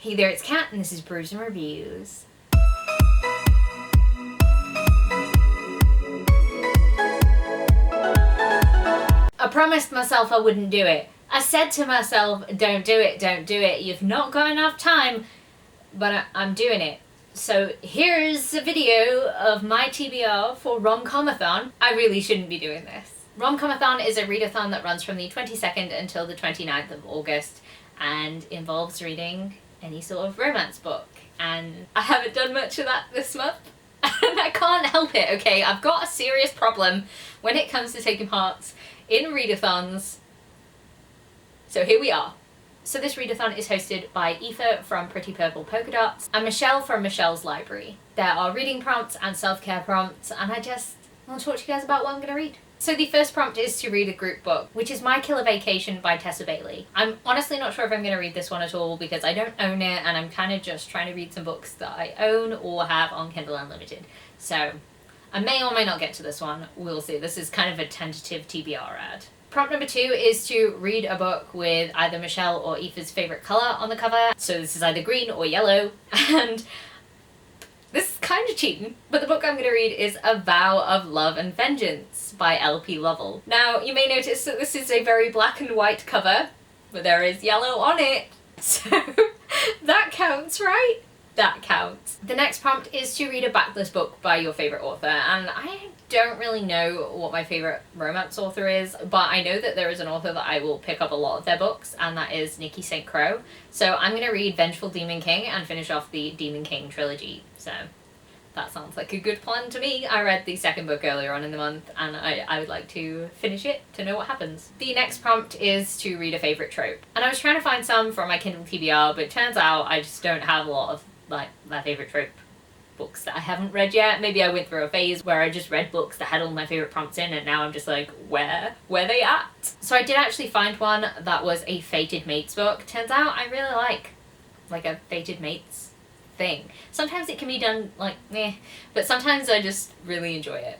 Hey there, it's Kat, and this is Brews and Reviews. I promised myself I wouldn't do it. I said to myself, don't do it, don't do it. You've not got enough time, but I'm doing it. So here's a video of my TBR for RomComAthon. I really shouldn't be doing this. RomComAthon is a readathon that runs from the 22nd until the 29th of August and involves reading any sort of romance book. And I haven't done much of that this month. And I can't help it, okay? I've got a serious problem when it comes to taking part in readathons. So here we are. So this readathon is hosted by Aoife from Pretty Purple Polka Dots and Michelle from Michelle's Library. There are reading prompts and self-care prompts, and I just want to talk to you guys about what I'm going to read. So the first prompt is to read a group book, which is My Killer Vacation by Tessa Bailey. I'm honestly not sure if I'm going to read this one at all because I don't own it, and I'm kind of just trying to read some books that I own or have on Kindle Unlimited. So I may or may not get to this one. We'll see. This is kind of a tentative TBR ad. Prompt number 2 is to read a book with either Michelle or Aoife's favourite colour on the cover. So this is either green or yellow, and this is kind of cheating, but the book I'm going to read is A Vow of Love and Vengeance by L.P. Lovell. Now, you may notice that this is a very black and white cover, but there is yellow on it, so that counts, right? That counts. The next prompt is to read a backlist book by your favourite author, and I don't really know what my favourite romance author is, but I know that there is an author that I will pick up a lot of their books, and that is Nikki St. Crow. So I'm going to read Vengeful Demon King and finish off the Demon King trilogy. So that sounds like a good plan to me. I read the second book earlier on in the month, and I would like to finish it to know what happens. The next prompt is to read a favourite trope. And I was trying to find some from my Kindle TBR, but it turns out I just don't have a lot of like my favourite trope books that I haven't read yet. Maybe I went through a phase where I just read books that had all my favourite prompts in, and now I'm just like, where they at? So I did actually find one that was a Fated Mates book. Turns out I really like a Fated Mates thing. Sometimes it can be done like meh, but sometimes I just really enjoy it.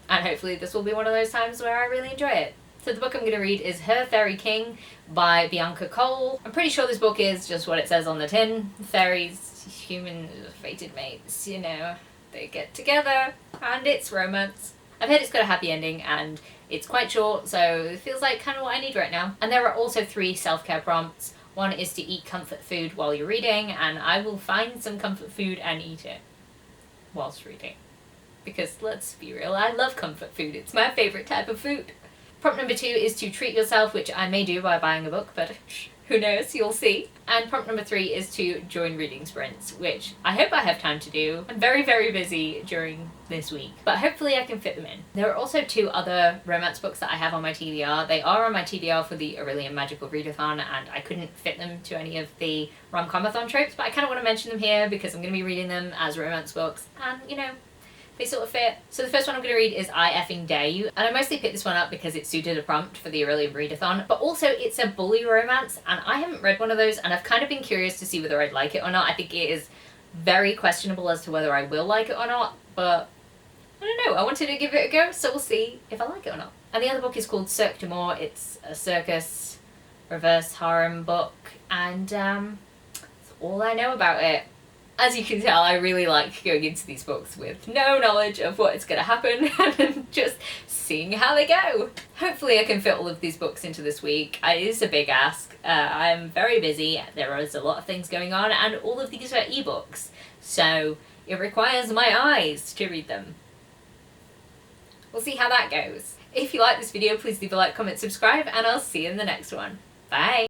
And hopefully this will be one of those times where I really enjoy it. So the book I'm going to read is Her Fairy King by Bianca Cole. I'm pretty sure this book is just what it says on the tin. Fairies, human fated mates, you know, they get together and it's romance. I've heard it's got a happy ending and it's quite short, so it feels like kind of what I need right now. And there are also 3 self-care prompts. One is to eat comfort food while you're reading, and I will find some comfort food and eat it whilst reading. Because let's be real, I love comfort food. It's my favourite type of food. Prompt number 2 is to treat yourself, which I may do by buying a book, but who knows, you'll see. And prompt number 3 is to join reading sprints, which I hope I have time to do. I'm very, very busy during this week, but hopefully I can fit them in. There are also 2 other romance books that I have on my TBR. They are on my TBR for the Aurelian Magical Readathon, and I couldn't fit them to any of the RomComAthon tropes, but I kind of want to mention them here because I'm going to be reading them as romance books, and you know, they sort of fit. So the first one I'm going to read is I Effing Dare You, and I mostly picked this one up because it suited a prompt for the Aurelian Readathon, but also it's a bully romance, and I haven't read one of those, and I've kind of been curious to see whether I'd like it or not. I think it is very questionable as to whether I will like it or not, but I don't know. I wanted to give it a go, so we'll see if I like it or not. And the other book is called Cirque du Mort. It's a circus reverse harem book, and that's all I know about it. As you can tell, I really like going into these books with no knowledge of what is going to happen and just seeing how they go. Hopefully I can fit all of these books into this week. It is a big ask. I'm very busy. There is a lot of things going on, and all of these are ebooks, so it requires my eyes to read them. We'll see how that goes. If you like this video, please leave a like, comment, subscribe, and I'll see you in the next one. Bye!